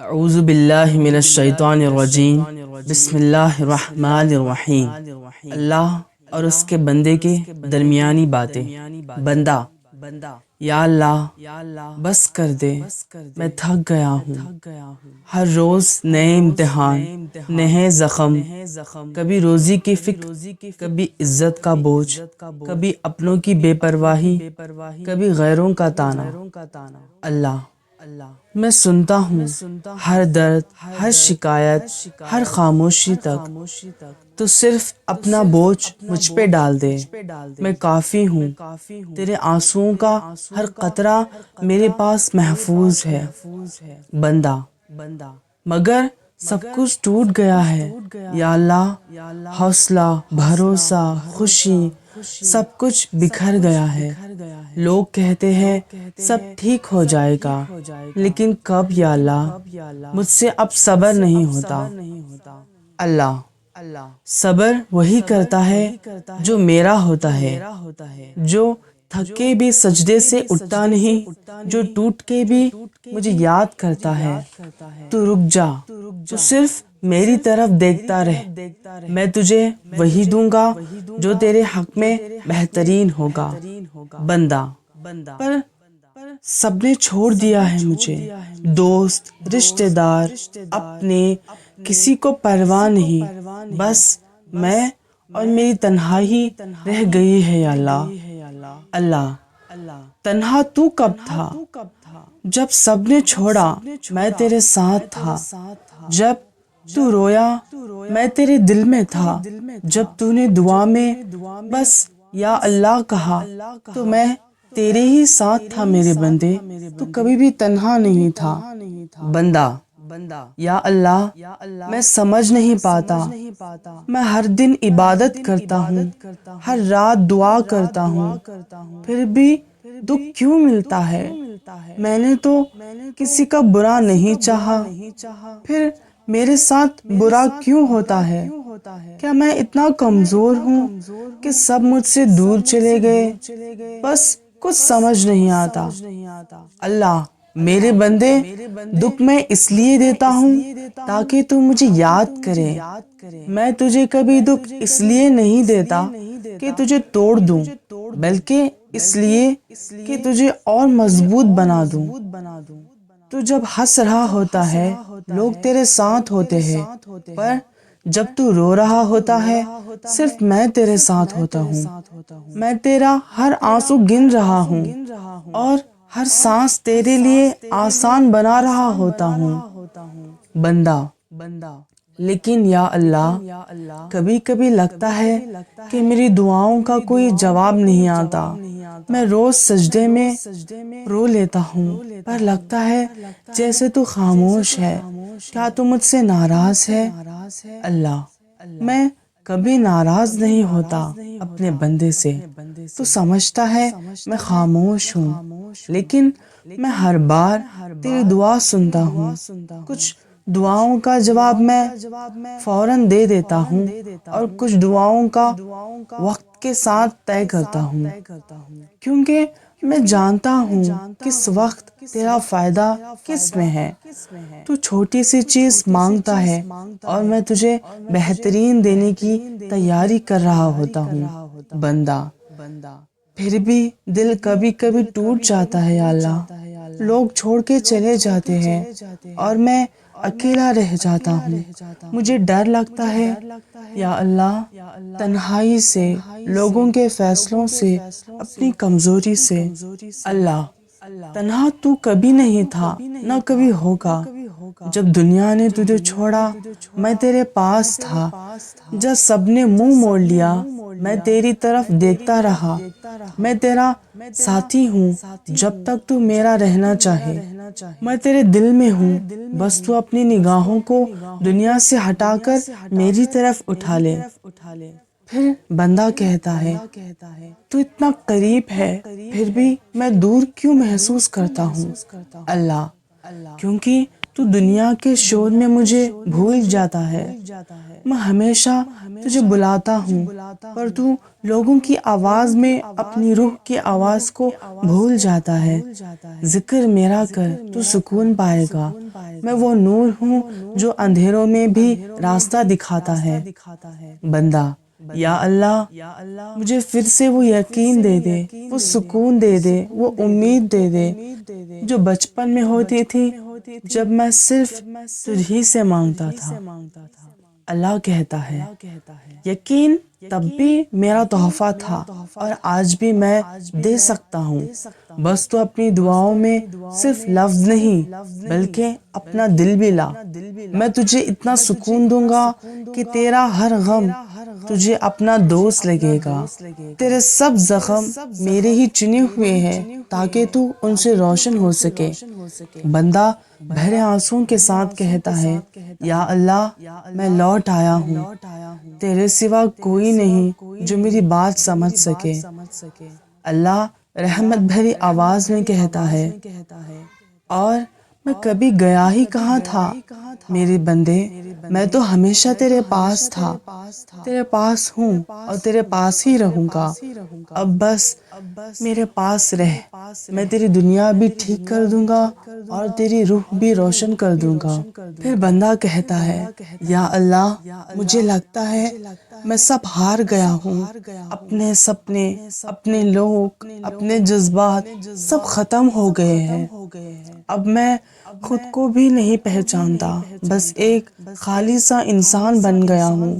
اعوذ باللہ من الشیطان الرجیم، بسم اللہ الرحمن الرحیم۔ اللہ اور اس کے بندے کے درمیانی باتیں۔ بندہ: یا اللہ بس کر دے، میں تھک گیا ہوں۔ ہر روز نئے امتحان، نئے زخم، کبھی روزی کی فکر، کبھی عزت کا بوجھ، کبھی اپنوں کی بے پرواہی، کبھی غیروں کا طعنہ۔ اللہ میں سنتا ہوں ہر درد، ہر شکایت، ہر خاموشی تک تو صرف اپنا بوجھ مجھ پہ ڈال دے۔ میں کافی ہوں، تیرے آنسوؤں کا ہر قطرہ میرے پاس محفوظ ہے۔ بندہ: مگر سب کچھ ٹوٹ گیا ہے یا اللہ، حوصلہ، بھروسہ، خوشی سب کچھ بکھر گیا ہے۔ لوگ کہتے ہیں سب ٹھیک ہو جائے گا، لیکن کب یا اللہ؟ مجھ سے اب صبر نہیں ہوتا۔ اللہ: صبر وہی کرتا ہے جو میرا ہوتا ہے، جو تھک کے بھی سجدے سے اٹھتا نہیں، جو ٹوٹ کے بھی مجھے یاد کرتا ہے۔ تو رک جا، تو صرف میری طرف دیکھتا رہ، میں تجھے وہی دوں گا جو تیرے حق میں بہترین ہوگا۔ بندہ: پر سب نے چھوڑ دیا ہے مجھے، دوست، رشتہ دار، اپنے، کسی کو پرواہ نہیں، بس میں اور میری تنہائی رہ گئی ہے یا اللہ۔ اللہ: تنہا تو کب تھا؟ جب سب نے چھوڑا میں تیرے ساتھ تھا، جب تو رویا میں تیرے دل میں تھا، جب تو نے دعا میں بس یا اللہ کہا تو میں تیرے ہی ساتھ تھا۔ میرے بندے، تو کبھی بھی تنہا نہیں تھا۔ بندہ: یا اللہ میں سمجھ نہیں پاتا، میں ہر دن عبادت کرتا ہوں، ہر رات دعا کرتا ہوں، پھر بھی دکھ کیوں ملتا ہے؟ میں نے تو کسی کا برا نہیں چاہا، پھر میرے ساتھ برا کیوں ہوتا ہے؟ کیا میں اتنا کمزور ہوں کہ سب مجھ سے دور چلے گئے؟ بس کچھ سمجھ نہیں آتا۔ اللہ: میرے بندے، دکھ میں اس لیے دیتا ہوں تاکہ تو مجھے یاد کرے۔ میں تجھے کبھی دکھ اس لیے نہیں دیتا کہ تجھے توڑ دوں، بلکہ اس لیے کہ تجھے اور مضبوط بنا دوں۔ تو جب ہنس رہا ہوتا ہے لوگ تیرے ساتھ ہوتے ہیں، پر جب تو رو رہا ہوتا ہے صرف میں تیرے ساتھ ہوتا ہوں۔ میں تیرا ہر آنسو گن رہا ہوں اور ہر سانس تیرے لیے آسان بنا رہا ہوتا ہوں۔ بندہ: لیکن یا اللہ کبھی کبھی لگتا ہے کہ میری دعاؤں کا کوئی جواب نہیں آتا۔ میں روز سجدے میں رو لیتا ہوں، پر لگتا ہے جیسے تو خاموش ہے۔ کیا تو مجھ سے ناراض ہے؟ اللہ: میں کبھی ناراض نہیں ہوتا اپنے بندے سے، تو سمجھتا ہے میں خاموش ہوں، لیکن میں ہر بار تیری دعا سنتا ہوں۔ کچھ دعاؤں کا جواب میں فوراً دے دیتا ہوں اور کچھ دعاؤں کا وقت کے ساتھ طے کرتا ہوں، کیونکہ میں جانتا ہوں کس وقت تیرا فائدہ کس میں ہے۔ تو چھوٹی سی چیز مانگتا ہے اور میں تجھے بہترین دینے کی تیاری کر رہا ہوتا ہوں۔ بندہ: پھر بھی دل کبھی کبھی ٹوٹ جاتا ہے یا اللہ، لوگ چھوڑ کے چلے جاتے ہیں اور میں اکیلا رہ جاتا ہوں۔ مجھے ڈر لگتا ہے یا اللہ، تنہائی سے، لوگوں کے فیصلوں سے، اپنی کمزوری سے۔ اللہ: تنہا تو کبھی نہیں تھا، نہ کبھی ہوگا۔ جب دنیا نے تجھے چھوڑا میں تیرے پاس تھا، جب سب نے منہ موڑ لیا میں تیری طرف دیکھتا رہا۔ میں تیرا ساتھی ہوں جب تک تو میرا رہنا چاہے۔ میں تیرے دل میں ہوں، بس تو اپنی نگاہوں کو دنیا سے ہٹا کر میری طرف اٹھا لے۔ پھر بندہ کہتا ہے تو اتنا قریب ہے پھر بھی میں دور کیوں محسوس کرتا ہوں؟ اللہ: کیونکہ تو دنیا کے شور میں مجھے بھول جاتا ہے۔ میں ہمیشہ تجھے بلاتا ہوں پر تو لوگوں کی آواز میں اپنی روح کی آواز کو بھول جاتا ہے۔ ذکر میرا کر تو سکون پائے گا۔ میں وہ نور ہوں جو اندھیروں میں بھی راستہ دکھاتا ہے۔ بندہ یا اللہ مجھے پھر سے وہ یقین دے دے، وہ سکون دے دے، وہ امید دے دے جو بچپن میں ہوتی تھی جب میں صرف تجھ ہی سے مانگتا تھا۔ اللہ کہتا ہے یقین تب بھی میرا تحفہ تھا اور آج بھی میں دے سکتا ہوں، بس تو اپنی دعاؤں میں صرف لفظ نہیں بلکہ اپنا دل بھی لا۔ میں تجھے اتنا سکون دوں گا کہ تیرا ہر غم تجھے اپنا دوست لگے گا۔ تیرے سب زخم میرے ہی چنے ہوئے ہیں تاکہ تو ان سے روشن ہو سکے۔ بندہ بھرے آنسوؤں کے ساتھ کہتا ہے یا اللہ میں لوٹ آیا ہوں، تیرے سوا کوئی نہیں جو میری بات سمجھ سکے۔ اللہ رحمت بھری آواز میں کہتا ہے اور میں کبھی گیا ہی کہاں تھا میرے بندے، میں تو ہمیشہ تیرے پاس تھا، تیرے پاس ہوں اور تیرے پاس ہی رہوں گا۔ اب بس میرے پاس رہ، میں تیری دنیا بھی ٹھیک کر دوں گا اور تیری روح بھی روشن کر دوں گا۔ پھر بندہ کہتا ہے یا اللہ مجھے لگتا ہے میں سب ہار گیا ہوں، اپنے سپنے، اپنے لوگ، اپنے جذبات سب ختم ہو گئے ہیں۔ اب میں خود کو بھی نہیں پہچانتا، بس ایک خالی سا انسان بن گیا ہوں۔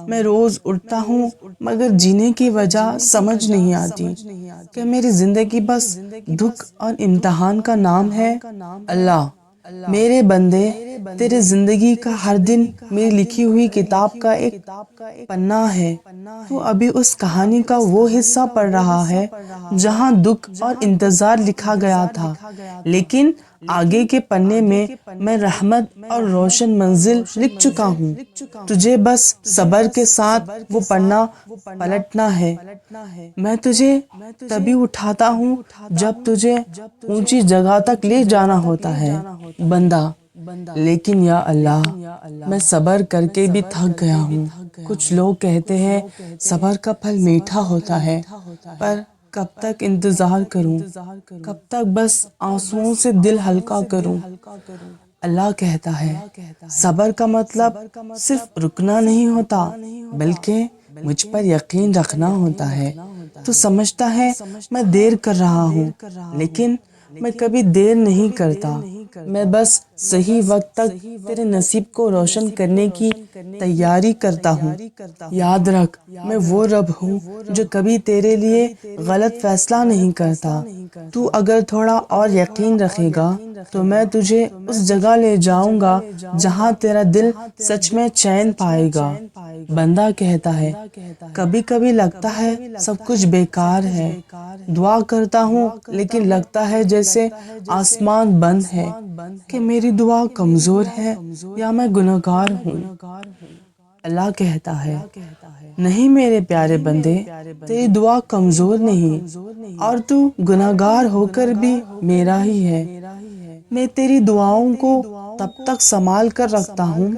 میں روز اٹھتا ہوں مگر جینے کی وجہ سمجھ نہیں آتی کہ میری زندگی بس دکھ اور امتحان کا نام ہے۔ اللہ میرے بندے تیرے زندگی کا ہر دن میری لکھی ہوئی کتاب کا ایک پنہ ہے۔ تو ابھی اس کہانی کا وہ حصہ پڑھ رہا ہے جہاں دکھ اور انتظار لکھا گیا تھا، لیکن آگے کے پنے میں رحمت اور روشن منزل لکھ چکا ہوں۔ تجھے بس صبر کے ساتھ وہ پنا پلٹنا ہے۔ میں تجھے تبھی اٹھاتا ہوں جب تجھے اونچی جگہ تک لے جانا ہوتا ہے بندہ، لیکن یا اللہ میں صبر کر کے بھی تھک گیا ہوں۔ کچھ لوگ کہتے ہیں صبر کا پھل میٹھا ہوتا ہے، پر کب تک انتظار کروں، کب تک بس آنسوؤں سے دل ہلکا کروں۔ اللہ کہتا ہے صبر کا مطلب صرف رکنا نہیں ہوتا بلکہ مجھ پر یقین رکھنا ہوتا ہے۔ تو سمجھتا ہے میں دیر کر رہا ہوں، لیکن میں کبھی دیر نہیں کرتا، میں بس صحیح وقت تک تیرے نصیب کو روشن کرنے کی تیاری کرتا ہوں۔ یاد رکھ میں وہ رب ہوں جو کبھی تیرے لیے غلط فیصلہ نہیں کرتا۔ تو اگر تھوڑا اور یقین رکھے گا تو میں تجھے اس جگہ لے جاؤں گا جہاں تیرا دل سچ میں چین پائے گا۔ بندہ کہتا ہے کبھی کبھی لگتا ہے سب کچھ بیکار ہے، دعا کرتا ہوں لیکن لگتا ہے جیسے آسمان بند ہے، کہ میری دعا کمزور ہے یا میں گنہگار ہوں۔ اللہ کہتا ہے نہیں میرے پیارے بندے، تیری دعا کمزور نہیں اور تو گنہگار ہو کر بھی میرا ہی ہے۔ میں تیری دعاؤں کو تب تک سنبھال کر رکھتا ہوں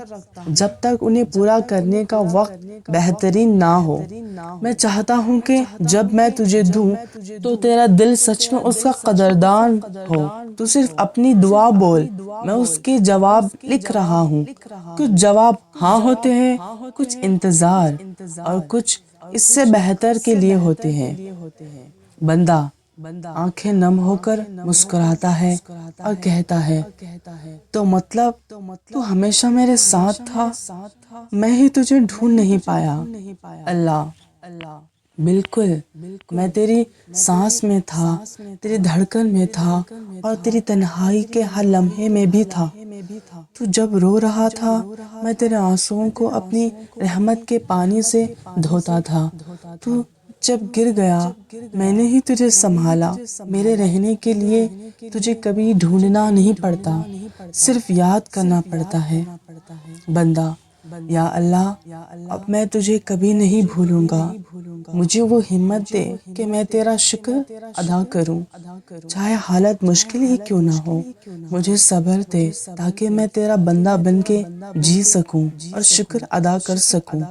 جب تک انہیں پورا کرنے کا وقت بہترین نہ ہو۔ میں چاہتا ہوں کہ جب میں تجھے دوں تو تیرا دل سچ میں اس کا قدردان ہو۔ تو صرف اپنی دعا بول، میں اس کے جواب لکھ رہا ہوں۔ کچھ جواب ہاں ہوتے ہیں، کچھ انتظار اور کچھ اس سے بہتر کے لیے ہوتے ہیں۔ بندہ آنکھیں نم ہو کر مسکراتا ہے اور کہتا ہے تو مطلب تو ہمیشہ میرے ساتھ تھا، میں ہی تجھے ڈھونڈ نہیں پایا۔ اللہ بالکل میں تیری سانس میں تھا، تیری دھڑکن میں تھا اور تیری تنہائی کے ہر لمحے میں بھی تھا۔ تو جب رو رہا تھا میں تیرے آنسوؤں کو اپنی رحمت کے پانی سے دھوتا تھا۔ تو جب گر گیا میں نے ہی تجھے سنبھالا۔ میرے رہنے کے لیے تجھے کبھی ڈھونڈنا نہیں پڑتا، صرف یاد کرنا پڑتا ہے۔ بندہ یا اللہ اب میں تجھے کبھی نہیں بھولوں گا، مجھے وہ ہمت دے کہ میں تیرا شکر ادا کروں، چاہے حالت مشکل ہی کیوں نہ ہو۔ مجھے صبر دے تاکہ میں تیرا بندہ بن کے جی سکوں اور شکر ادا کر سکوں،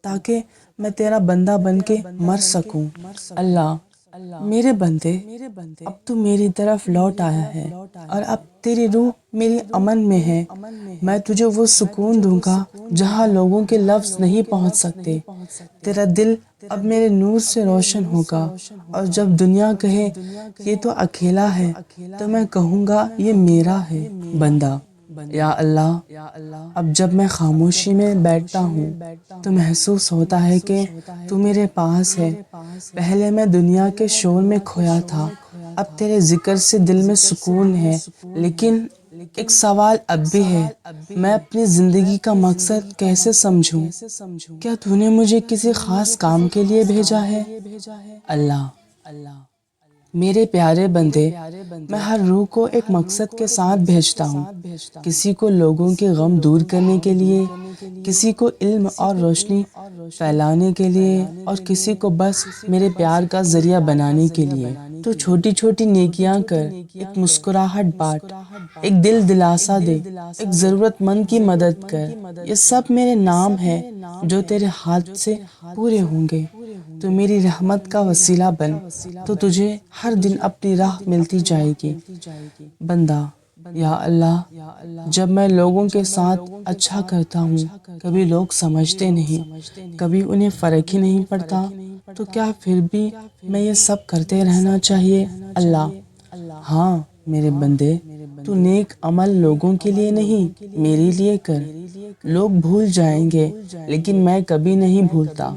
تاکہ میں تیرا بندہ بن کے مر سکوں۔ اللہ میرے بندے اب تو میری طرف لوٹ آیا ہے اور اب تیری روح میری امن میں ہے۔ میں تجھے وہ سکون دوں گا جہاں لوگوں کے لفظ نہیں پہنچ سکتے۔ تیرا دل اب میرے نور سے روشن ہوگا، اور جب دنیا کہے یہ تو اکیلا ہے تو میں کہوں گا یہ میرا ہے بندہ۔ یا اللہ اب جب میں خاموشی میں بیٹھتا ہوں تو محسوس ہوتا ہے کہ تو میرے پاس ہے۔ پہلے میں دنیا کے شور میں کھویا تھا، اب تیرے ذکر سے دل میں سکون ہے۔ لیکن ایک سوال اب بھی ہے، میں اپنی زندگی کا مقصد کیسے سمجھوں؟ کیا تو نے مجھے کسی خاص کام کے لیے بھیجا ہے؟ اللہ میرے پیارے بندے، میں ہر روح کو ایک مقصد کے ساتھ بھیجتا ہوں، کسی کو لوگوں کے غم دور کرنے کے لیے، کسی کو علم اور روشنی پھیلانے کے لیے، اور کسی کو بس میرے پیار کا ذریعہ بنانے کے لیے۔ تو چھوٹی چھوٹی نیکیاں کر، ایک مسکراہٹ بانٹ، ایک دل دلاسا دے، ایک ضرورت مند کی مدد کر، یہ سب میرے نام ہے جو تیرے ہاتھ سے پورے ہوں گے۔ تو میری رحمت کا وسیلہ بن، تو تجھے ہر دن اپنی راہ ملتی جائے گی۔ بندہ یا اللہ جب میں لوگوں کے ساتھ اچھا کرتا ہوں، کبھی لوگ سمجھتے نہیں، کبھی انہیں فرق ہی نہیں پڑتا، تو کیا پھر بھی میں یہ سب کرتے رہنا چاہیے؟ اللہ ہاں میرے بندے، تو نیک عمل لوگوں کے لیے نہیں میرے لیے کر۔ لوگ بھول جائیں گے لیکن میں کبھی نہیں بھولتا۔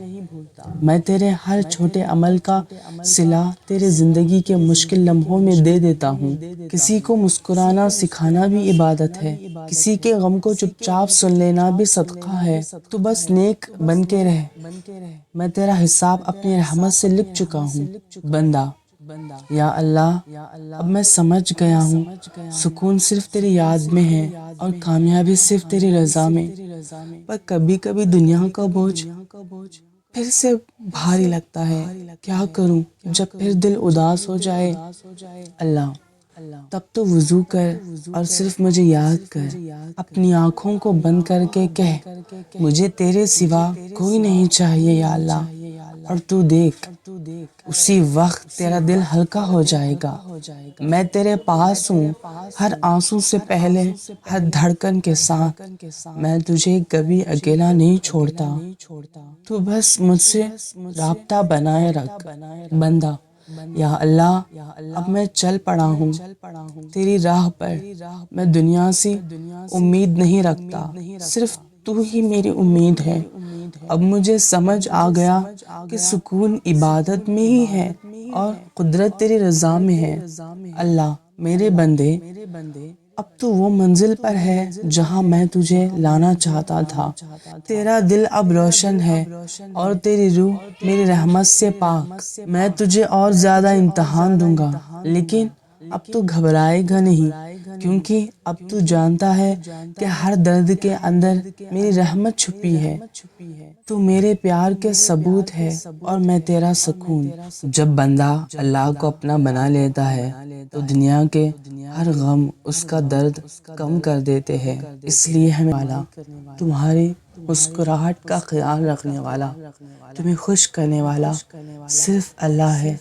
میں تیرے ہر چھوٹے عمل کا صلہ تیرے زندگی کے مشکل لمحوں میں دے دیتا ہوں۔ کسی کو مسکرانا سکھانا بھی عبادت ہے، کسی کے غم کو چپ چاپ سن لینا بھی صدقہ ہے۔ تو بس نیک بن کے رہ، میں تیرا حساب اپنی رحمت سے لکھ چکا ہوں بندہ۔ یا اللہ اب میں سمجھ گیا ہوں، سکون صرف تیری یاد میں ہے اور کامیابی صرف تیری رضا میں۔ پر کبھی کبھی دنیا کا بوجھ پھر سے بھاری لگتا ہے، کیا کروں جب پھر دل اداس ہو جائے؟ اللہ تب تو وضو کر اور صرف مجھے یاد کر، اپنی آنکھوں کو بند کر کے کہہ مجھے تیرے سوا کوئی نہیں چاہیے یا اللہ، اور تو دیکھ اسی وقت تیرا دل ہلکا ہو جائے گا۔ میں تیرے پاس ہوں، ہر آنسو سے پہلے، ہر دھڑکن کے ساتھ۔ میں تجھے کبھی اکیلا نہیں چھوڑتا، تو بس مجھ سے رابطہ بنائے رکھ بندہ۔ یا اللہ اب میں چل پڑا ہوں تیری راہ پر، میں دنیا سے امید نہیں رکھتا، صرف تو ہی میری امید ہے۔ اب مجھے سمجھ آ گیا کہ سکون عبادت میں ہی ہے اور قدرت تیری رضا میں ہے۔ اللہ میرے بندے اب تو وہ منزل پر ہے جہاں میں تجھے لانا چاہتا تھا۔ تیرا دل اب روشن ہے اور تیری روح میری رحمت سے پاک۔ میں تجھے اور زیادہ امتحان دوں گا، لیکن اب تو گھبرائے گا نہیں، کیونکہ اب تو جانتا ہے کہ ہر درد کے اندر میری رحمت چھپی ہے۔ تو میرے پیار کے ثبوت ہے اور میں تیرا سکون۔ جب بندہ اللہ کو اپنا بنا لیتا ہے تو دنیا کے ہر غم اس کا درد کم کر دیتے ہیں۔ اس لیے ہمیں والا تمہاری مسکراہٹ کا خیال رکھنے والا، تمہیں خوش کرنے والا صرف اللہ ہے۔